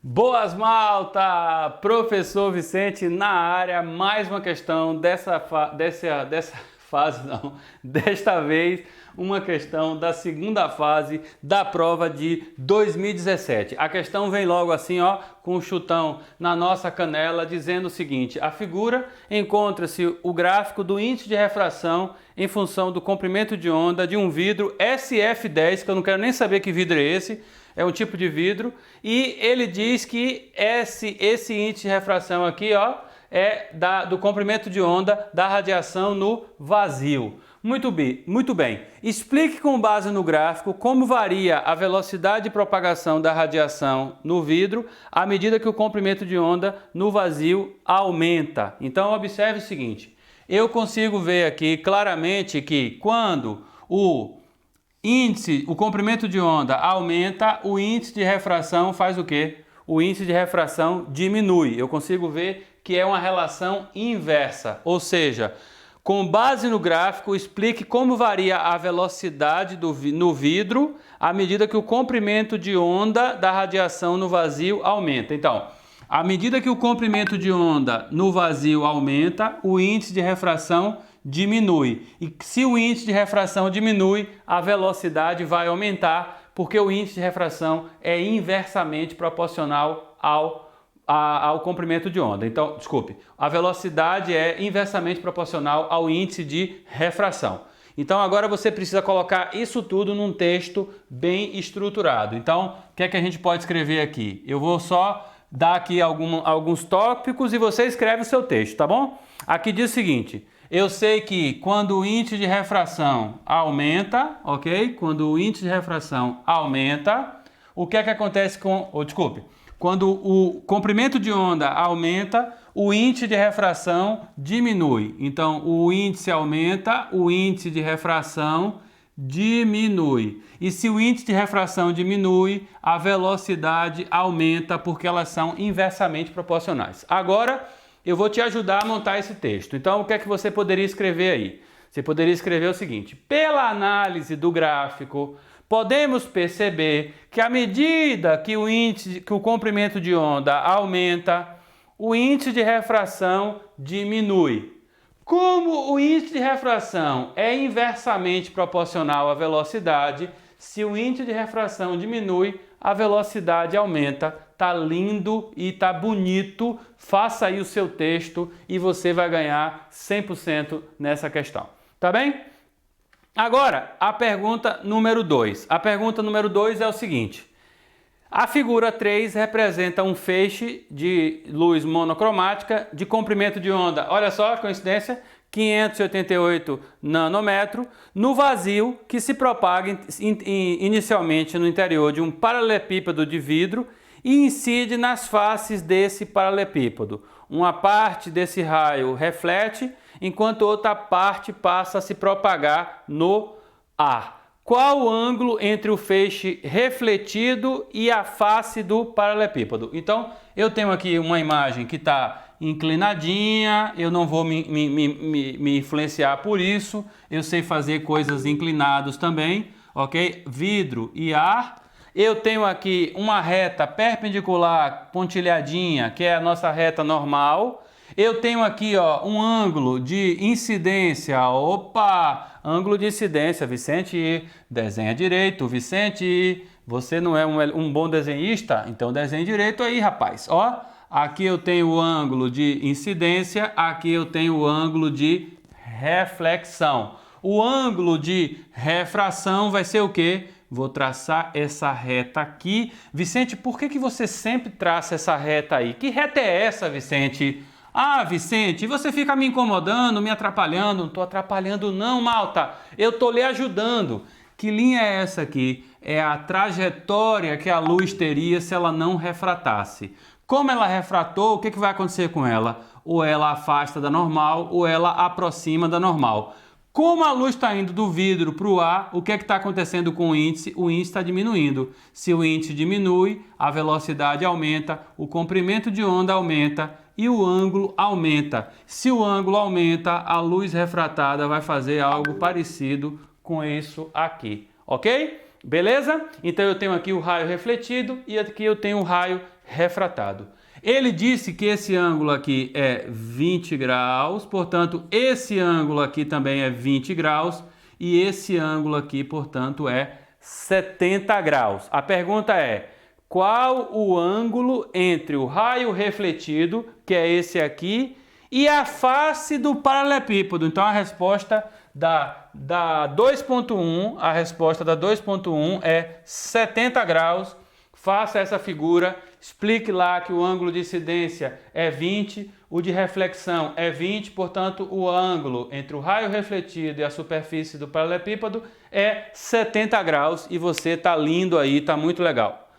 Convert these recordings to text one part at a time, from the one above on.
Boas malta! Professor Vicente na área, mais uma questão dessa fase não, desta vez uma questão da segunda fase da prova de 2017. A questão vem logo assim, ó, com um chutão na nossa canela, dizendo o seguinte: a figura encontra-se o gráfico do índice de refração em função do comprimento de onda de um vidro SF10, que eu não quero nem saber que vidro é esse. É um tipo de vidro e ele diz que esse índice de refração aqui, ó, é do comprimento de onda da radiação no vazio. Muito bem. Explique com base no gráfico como varia a velocidade de propagação da radiação no vidro à medida que o comprimento de onda no vazio aumenta. Então observe o seguinte, eu consigo ver aqui claramente que quando o comprimento de onda aumenta, o índice de refração faz o quê? O índice de refração diminui. Eu consigo ver que é uma relação inversa, ou seja, com base no gráfico, explique como varia a velocidade no vidro à medida que o comprimento de onda da radiação no vazio aumenta. Então, à medida que o comprimento de onda no vazio aumenta, o índice de refração diminui. E se o índice de refração diminui, a velocidade vai aumentar, porque o índice de refração é inversamente proporcional ao comprimento de onda. Então, desculpe, a velocidade é inversamente proporcional ao índice de refração. Então, agora você precisa colocar isso tudo num texto bem estruturado. Então, o que é que a gente pode escrever aqui? Eu vou só dar aqui alguns tópicos e você escreve o seu texto, tá bom? Aqui diz o seguinte: eu sei que quando o índice de refração aumenta, ok? Quando o índice de refração aumenta, o que é que acontece quando o comprimento de onda aumenta, o índice de refração diminui. Então, o índice aumenta, o índice de refração diminui. E se o índice de refração diminui, a velocidade aumenta, porque elas são inversamente proporcionais. Agora, eu vou te ajudar a montar esse texto. Então, o que é que você poderia escrever aí? Você poderia escrever o seguinte: pela análise do gráfico, podemos perceber que à medida que o comprimento de onda aumenta, o índice de refração diminui. Como o índice de refração é inversamente proporcional à velocidade, se o índice de refração diminui, a velocidade aumenta. Tá lindo e tá bonito. Faça aí o seu texto e você vai ganhar 100% nessa questão. Tá bem? Agora, a pergunta número 2. A pergunta número 2 é o seguinte: a figura 3 representa um feixe de luz monocromática de comprimento de onda, olha só a coincidência, 588 nanômetros, no vazio, que se propaga inicialmente no interior de um paralelepípedo de vidro e incide nas faces desse paralelepípedo. Uma parte desse raio reflete, enquanto outra parte passa a se propagar no ar. Qual o ângulo entre o feixe refletido e a face do paralelepípedo? Então, eu tenho aqui uma imagem que está inclinadinha, eu não vou me influenciar por isso, eu sei fazer coisas inclinadas também, ok? Vidro e ar. Eu tenho aqui uma reta perpendicular pontilhadinha, que é a nossa reta normal. Eu tenho aqui, ó, um ângulo de incidência. Opa! Ângulo de incidência, Vicente, desenha direito. Vicente, você não é um bom desenhista? Então desenhe direito aí, rapaz. Ó, aqui eu tenho o ângulo de incidência, aqui eu tenho o ângulo de reflexão. O ângulo de refração vai ser o quê? Vou traçar essa reta aqui. Vicente, por que você sempre traça essa reta aí? Que reta é essa, Vicente? Ah, Vicente, você fica me incomodando, me atrapalhando. Não estou atrapalhando não, malta. Eu estou lhe ajudando. Que linha é essa aqui? É a trajetória que a luz teria se ela não refratasse. Como ela refratou, o que vai acontecer com ela? Ou ela afasta da normal, ou ela aproxima da normal. Como a luz está indo do vidro para o ar, o que é que está acontecendo com o índice? O índice está diminuindo. Se o índice diminui, a velocidade aumenta, o comprimento de onda aumenta e o ângulo aumenta. Se o ângulo aumenta, a luz refratada vai fazer algo parecido com isso aqui, ok? Beleza? Então eu tenho aqui o raio refletido e aqui eu tenho o raio refratado. Ele disse que esse ângulo aqui é 20 graus, portanto, esse ângulo aqui também é 20 graus e esse ângulo aqui, portanto, é 70 graus. A pergunta é: qual o ângulo entre o raio refletido, que é esse aqui, e a face do paralelepípedo? Então, a resposta da 2.1, a resposta da 2.1 é 70 graus. Faça essa figura, explique lá que o ângulo de incidência é 20, o de reflexão é 20, portanto, o ângulo entre o raio refletido e a superfície do paralelepípedo é 70 graus e você está lindo aí, está muito legal.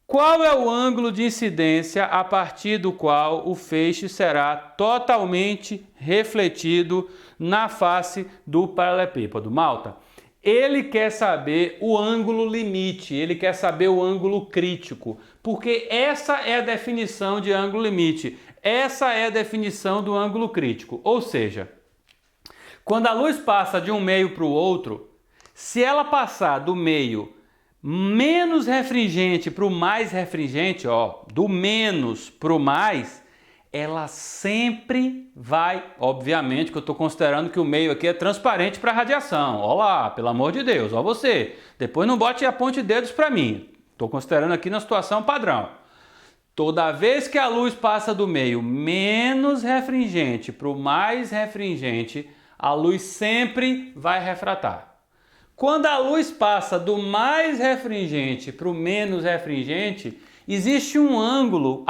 Qual é o ângulo de incidência a partir do qual o feixe será totalmente refletido na face do paralelepípedo? Malta, ele quer saber o ângulo limite, ele quer saber o ângulo crítico, porque essa é a definição de ângulo limite, essa é a definição do ângulo crítico. Ou seja, quando a luz passa de um meio para o outro, se ela passar do meio menos refringente para o mais refringente, ó, do menos para o mais, ela sempre vai, obviamente que eu estou considerando que o meio aqui é transparente para a radiação. Ó lá, pelo amor de Deus, ó você. Depois não bote a ponte de dedos para mim. Estou considerando aqui na situação padrão. Toda vez que a luz passa do meio menos refringente para o mais refringente, a luz sempre vai refratar. Quando a luz passa do mais refringente para o menos refringente, existe um ângulo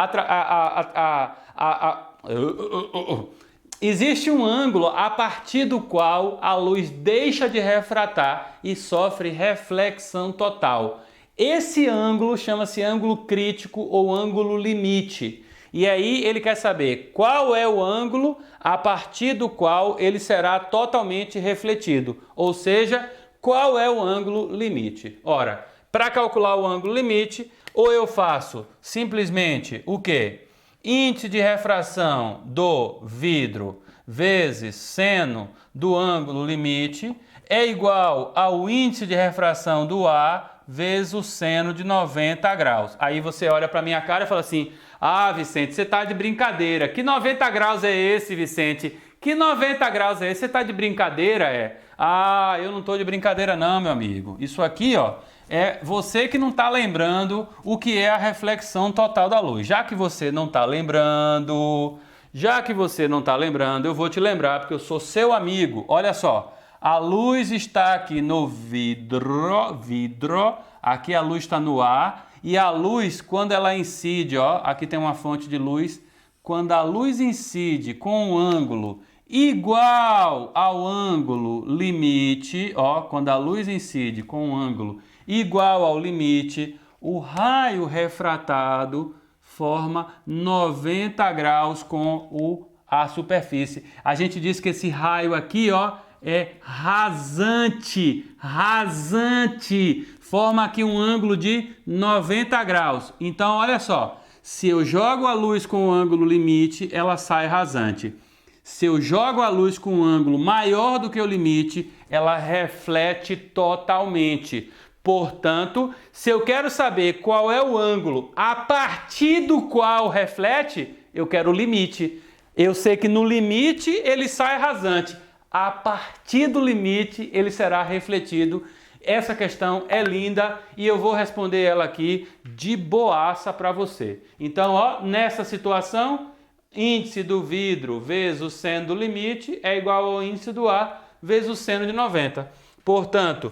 existe um ângulo a partir do qual a luz deixa de refratar e sofre reflexão total. Esse ângulo chama-se ângulo crítico ou ângulo limite. E aí ele quer saber qual é o ângulo a partir do qual ele será totalmente refletido, ou seja, qual é o ângulo limite. Ora, para calcular o ângulo limite, ou eu faço simplesmente o quê? Índice de refração do vidro vezes seno do ângulo limite é igual ao índice de refração do ar vezes o seno de 90 graus. Aí você olha para minha cara e fala assim: ah, Vicente, você está de brincadeira. Que 90 graus é esse, Vicente? Que 90 graus é esse? Você está de brincadeira, é? Ah, eu não estou de brincadeira não, meu amigo. Isso aqui, ó, é você que não está lembrando o que é a reflexão total da luz. Já que você não está lembrando, eu vou te lembrar, porque eu sou seu amigo. Olha só, a luz está aqui no vidro, aqui a luz está no ar, e a luz, quando ela incide, ó, aqui tem uma fonte de luz, quando a luz incide com um ângulo igual ao ângulo limite, ó, quando a luz incide com um ângulo igual ao limite, o raio refratado forma 90 graus com a superfície. A gente diz que esse raio aqui, ó, é rasante, forma aqui um ângulo de 90 graus. Então, olha só, se eu jogo a luz com o ângulo limite, ela sai rasante. Se eu jogo a luz com um ângulo maior do que o limite, ela reflete totalmente. Portanto, se eu quero saber qual é o ângulo a partir do qual reflete, eu quero o limite. Eu sei que no limite ele sai rasante. A partir do limite ele será refletido. Essa questão é linda e eu vou responder ela aqui de boaça para você. Então, ó, nessa situação, índice do vidro vezes o seno do limite é igual ao índice do ar vezes o seno de 90. Portanto,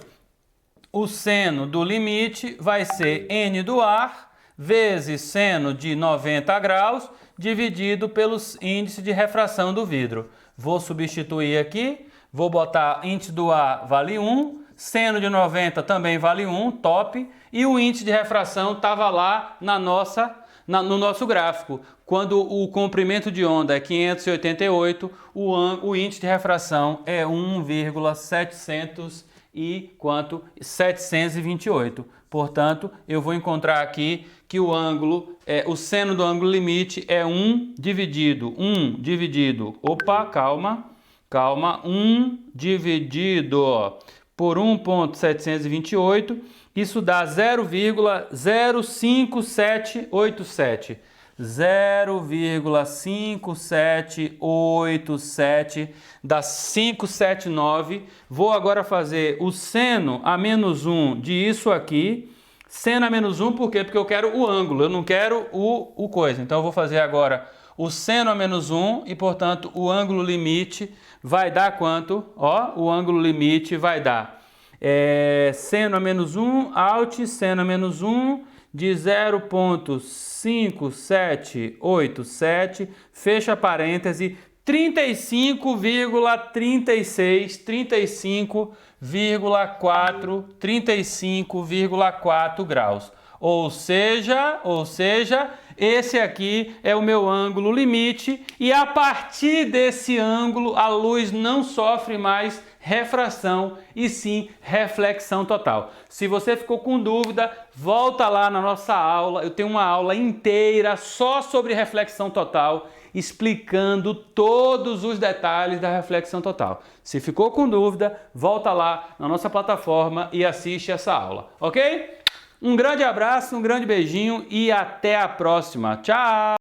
o seno do limite vai ser N do ar vezes seno de 90 graus dividido pelos índice de refração do vidro. Vou substituir aqui, vou botar índice do ar vale 1, seno de 90 também vale 1, top, e o índice de refração estava lá no nosso gráfico. Quando o comprimento de onda é 588, o índice de refração é 728. Portanto, eu vou encontrar aqui que o seno do ângulo limite é 1 dividido, 1 dividido por 1.728, isso dá 0,05787. 0,5787 dá 579. Vou agora fazer o seno a menos 1 de isso aqui. Seno a menos 1 por quê? Porque eu quero o ângulo, eu não quero o coisa. Então eu vou fazer agora o seno a menos 1 e, portanto, o ângulo limite vai dar quanto? Ó, o ângulo limite vai dar seno a menos 1, alt seno a menos 1 de 0,5787, fecha parêntese, 35,4 graus. Ou seja, esse aqui é o meu ângulo limite e a partir desse ângulo a luz não sofre mais refração e sim reflexão total. Se você ficou com dúvida, volta lá na nossa aula. Eu tenho uma aula inteira só sobre reflexão total, explicando todos os detalhes da reflexão total. Se ficou com dúvida, volta lá na nossa plataforma e assiste essa aula, ok? Um grande abraço, um grande beijinho e até a próxima. Tchau!